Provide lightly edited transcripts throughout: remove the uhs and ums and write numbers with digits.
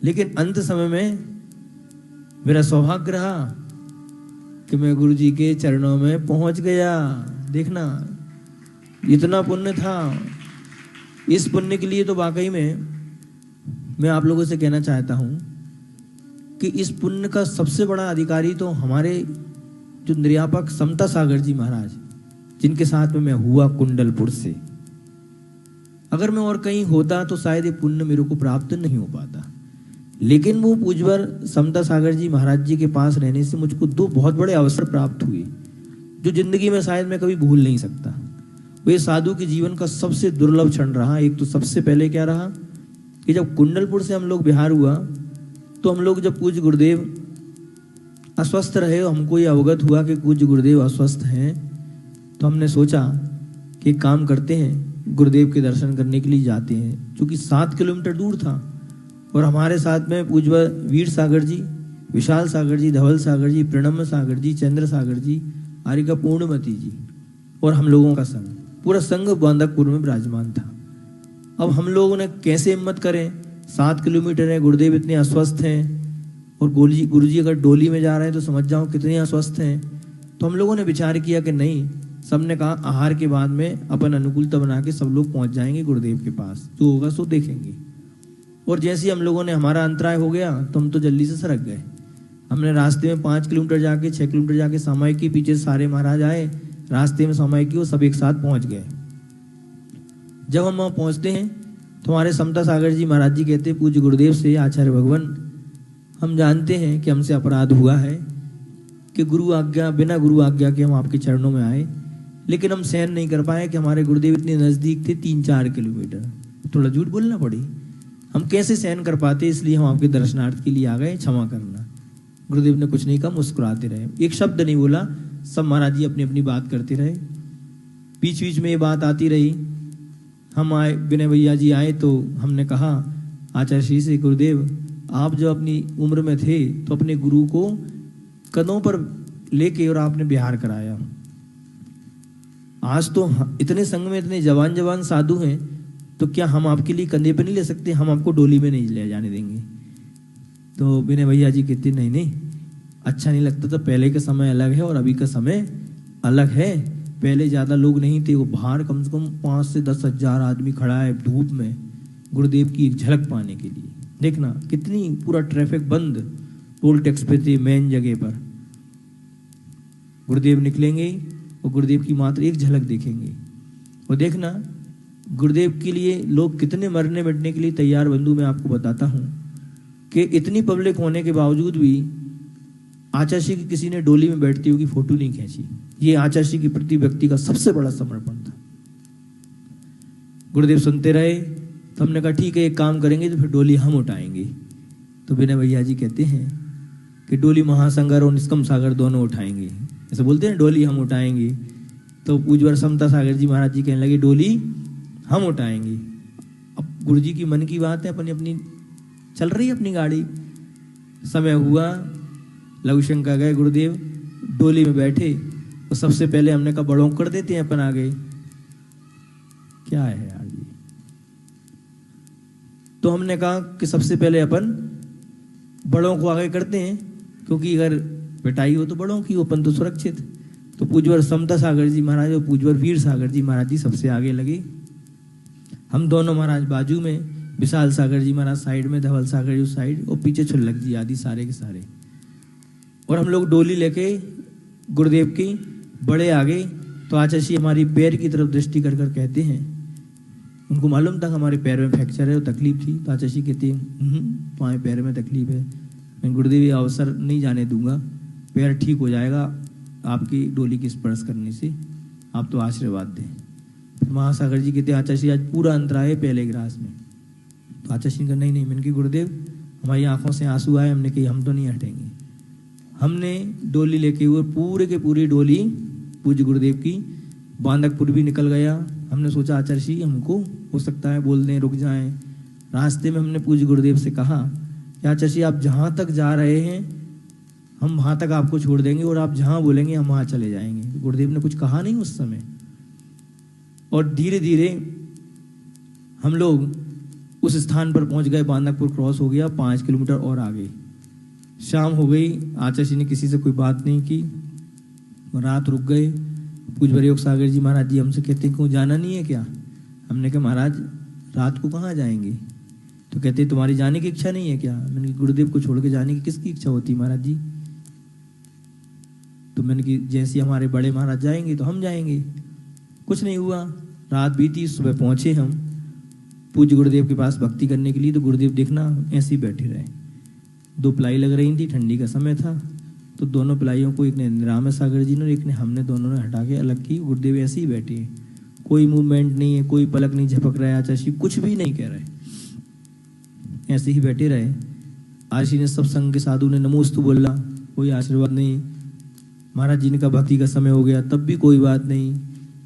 लेकिन अंत समय में मेरा सौभाग्य रहा कि मैं गुरु जी के चरणों में पहुंच गया। देखना इतना पुण्य था। इस पुण्य के लिए तो वाकई में मैं आप लोगों से कहना चाहता हूं कि इस पुण्य का सबसे बड़ा अधिकारी तो हमारे जो निर्यापक समता सागर जी महाराज, जिनके साथ में मैं हुआ कुंडलपुर से। अगर मैं और कहीं होता तो शायद ये पुण्य मेरे को प्राप्त नहीं हो पाता। लेकिन वो पूज्यवर समता सागर जी महाराज जी के पास रहने से मुझको दो बहुत बड़े अवसर प्राप्त हुए जो जिंदगी में शायद मैं कभी भूल नहीं सकता। वो साधु के जीवन का सबसे दुर्लभ क्षण रहा। एक तो सबसे पहले क्या रहा कि जब कुंडलपुर से हम लोग बिहार हुआ तो हम लोग जब पूज्य गुरुदेव अस्वस्थ रहे, हमको ये अवगत हुआ कि पूज्य गुरुदेव अस्वस्थ हैं, तो हमने सोचा कि एक काम करते हैं, गुरुदेव के दर्शन करने के लिए जाते हैं। चूंकि 7 किलोमीटर दूर था और हमारे साथ में पूज्य वीर सागर जी, विशाल सागर जी, धवल सागर जी, प्रणम्य सागर जी, चंद्र सागर जी, आरिका पूर्णमती जी और हम लोगों का संघ, पूरा संघ बांदकपुर में विराजमान था। अब हम लोगों ने कैसे हिम्मत करें, 7 किलोमीटर है, गुरुदेव इतने अस्वस्थ हैं और गुरु जी अगर डोली में जा रहे हैं तो समझ जाओ कितने अस्वस्थ हैं। तो हम लोगों ने विचार किया कि नहीं, सबने कहा आहार के बाद में अपन अनुकूलता बना के सब लोग पहुंच जाएंगे गुरुदेव के पास, जो होगा सो देखेंगे। और जैसे ही हम लोगों ने, हमारा अंतराय हो गया तो हम तो जल्दी से सरक गए। हमने रास्ते में 5 किलोमीटर जाके 6 किलोमीटर जाके सामायिक के पीछे सारे महाराज आए, रास्ते में सामायिक की वो सब एक साथ पहुंच गए। जब हम वहां पहुंचते हैं तो हमारे समता सागर जी महाराज जी कहते, पूज्य गुरुदेव से, आचार्य भगवान, हम जानते हैं कि हमसे अपराध हुआ है कि गुरु आज्ञा, बिना गुरु आज्ञा के हम आपके चरणों में आए, लेकिन हम सहन नहीं कर पाए कि हमारे गुरुदेव इतने नजदीक थे, 3-4 किलोमीटर। थोड़ा झूठ बोलना पड़ी, हम कैसे सहन कर पाते, इसलिए हम आपके दर्शनार्थ के लिए आ गए, क्षमा करना। गुरुदेव ने कुछ नहीं कहा, मुस्कुराते रहे, एक शब्द नहीं बोला। सब महाराज जी अपनी अपनी बात करते रहे। बीच बीच में ये बात आती रही। हम आए, विनय भैया जी आए तो हमने कहा आचार्य श्री से, गुरुदेव आप जब अपनी उम्र में थे तो अपने गुरु को कदों पर लेके और आपने बिहार कराया। आज तो इतने संग में इतने जवान जवान साधु हैं, तो क्या हम आपके लिए कंधे पे नहीं ले सकते, हम आपको डोली में नहीं ले जाने देंगे। तो विनय भैया जी कहते, नहीं नहीं, अच्छा नहीं लगता। तो पहले का समय अलग है और अभी का समय अलग है। पहले ज़्यादा लोग नहीं थे, वो बाहर कम से कम 5 से 10 हजार आदमी खड़ा है धूप में गुरुदेव की एक झलक पाने के लिए। देखना कितनी, पूरा ट्रैफिक बंद, टोल टैक्स पे थे, मेन जगह पर। गुरुदेव निकलेंगे और गुरुदेव की मात्र एक झलक देखेंगे। और देखना गुरुदेव के लिए लोग कितने मरने मिटने के लिए तैयार। बंधु, मैं आपको बताता हूँ कि इतनी पब्लिक होने के बावजूद भी आचार्य श्री की किसी ने डोली में बैठती हुई फोटो नहीं खींची। ये आचार्य श्री के प्रति व्यक्ति का सबसे बड़ा समर्पण था। गुरुदेव सुनते रहे, तो हमने कहा ठीक है, एक काम करेंगे, तो फिर डोली हम उठाएंगे। तो विनय भैया जी कहते हैं कि डोली महासागर और निष्कम सागर दोनों उठाएंगे, ऐसे बोलते हैं, डोली हम उठाएंगे। तो पूज्यवर समता सागर जी महाराज जी कहने लगे, डोली हम उठाएंगे। अब गुरु जी की मन की बात है, अपनी अपनी चल रही है अपनी गाड़ी। समय हुआ, लघुशंका गए, गुरुदेव डोली में बैठे। तो सबसे पहले हमने कहा बड़ों कर देते हैं अपन आगे, क्या है यार ये। तो हमने कहा कि सबसे पहले अपन बड़ों को आगे करते हैं, क्योंकि अगर पिटाई हो तो बड़ों की, अपन तो सुरक्षित। तो पूज्यवर समता सागर जी महाराज और पूज्यवर वीर सागर जी महाराज जी सबसे आगे लगे। हम दोनों महाराज बाजू में, विशाल सागर जी महाराज साइड में, धवल सागर जी साइड, और पीछे छुल्लक जी आदि सारे के सारे। और हम लोग डोली लेके गुरुदेव की बड़े आगे। तो आचार्य जी हमारी पैर की तरफ दृष्टि कर कर कहते हैं, उनको मालूम था हमारे पैर में फ्रैक्चर है और तकलीफ थी। तो आचार्य जी कहते हैं तुम्हारे पैर में तकलीफ है, मैं गुरुदेव ये अवसर नहीं जाने दूंगा, पैर ठीक हो जाएगा आपकी डोली की स्पर्श करने से, आप तो आशीर्वाद दें। महासागर जी कहते आचार्य जी आज पूरा अंतराय है पहले ग्रास में। तो आचार्य जी का नहीं नहीं, मैंने कहा गुरुदेव हमारी आंखों से आंसू आए, हमने कही हम तो नहीं हटेंगे। हमने डोली लेके हुए पूरे के पूरी डोली पूज्य गुरुदेव की बांदकपुर भी निकल गया। हमने सोचा आचार्य जी हमको हो सकता है बोल दें, रुक जाएं। रास्ते में हमने पूज्य गुरुदेव से कहा कि आचार्य जी आप जहाँ तक जा रहे हैं हम वहाँ तक आपको छोड़ देंगे और आप जहाँ बोलेंगे हम वहाँ चले जाएंगे। गुरुदेव ने कुछ कहा नहीं उस समय। और धीरे धीरे हम लोग उस स्थान पर पहुंच गए, बांदकपुर क्रॉस हो गया, 5 किलोमीटर और आगे। शाम हो गई, आचार्य ने किसी से कोई बात नहीं की, रात रुक गए। पूज्य योग सागर जी महाराज जी हमसे कहते हैं क्यों जाना नहीं है क्या? हमने कहा महाराज रात को कहाँ जाएंगे? तो कहते तुम्हारी जाने की इच्छा नहीं है क्या? मैंने कहा गुरुदेव को छोड़ के जाने की किसकी इच्छा होती महाराज जी? तो मैंने कि जैसे हमारे बड़े महाराज जाएंगे तो हम जाएंगे। कुछ नहीं हुआ, रात बीती, सुबह पहुंचे हम पूज्य गुरुदेव के पास भक्ति करने के लिए। तो गुरुदेव देखना ऐसे ही बैठे रहे, 2 प्लाई लग रही थी, ठंडी का समय था, तो दोनों प्लाइयों को एक ने राम सागर जी ने और एक ने हमने, दोनों ने हटा के अलग की। गुरुदेव ऐसे ही बैठे हैं, कोई मूवमेंट नहीं है, कोई पलक नहीं झपक रहा है, आचार्य कुछ भी नहीं कह रहे, ऐसे ही बैठे रहे। आचार्य ने सब संघ के साधु ने नमोस्तु बोला, कोई आशीर्वाद नहीं। महाराज जी ने कहा भक्ति का समय हो गया, तब भी कोई बात नहीं।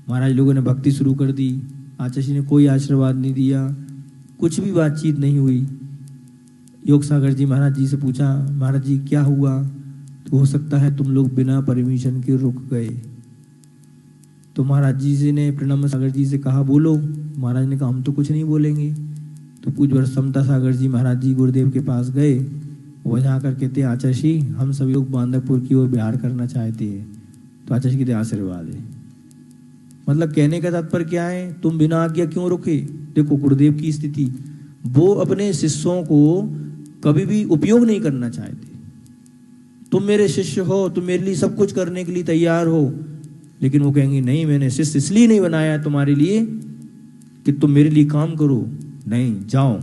महाराज लोगों ने भक्ति शुरू कर दी, आचार्य ने कोई आशीर्वाद नहीं दिया, कुछ भी बातचीत नहीं हुई। योग सागर जी महाराज जी से पूछा महाराज जी क्या हुआ? तो हो सकता है तुम लोग बिना परमिशन के रुक गए। तो महाराज जी ने प्रणम सागर जी से कहा बोलो। महाराज ने कहा हम तो कुछ नहीं बोलेंगे। तो पूज्य समता सागर जी महाराज जी गुरुदेव के पास गए, वो जाकर कहते आचार्य हम सभी लोग बांदकपुर की ओर बिहार करना चाहते हैं। तो आचार्य कहते आशीर्वाद है। मतलब कहने का तात्पर्य क्या है? तुम बिना आज्ञा क्यों रुके? देखो गुरुदेव की स्थिति, वो अपने शिष्यों को कभी भी उपयोग नहीं करना चाहते। तुम मेरे शिष्य हो, तुम मेरे लिए सब कुछ करने के लिए तैयार हो, लेकिन वो कहेंगे नहीं मैंने शिष्य इसलिए नहीं बनाया तुम्हारे लिए कि तुम मेरे लिए काम करो, नहीं जाओ।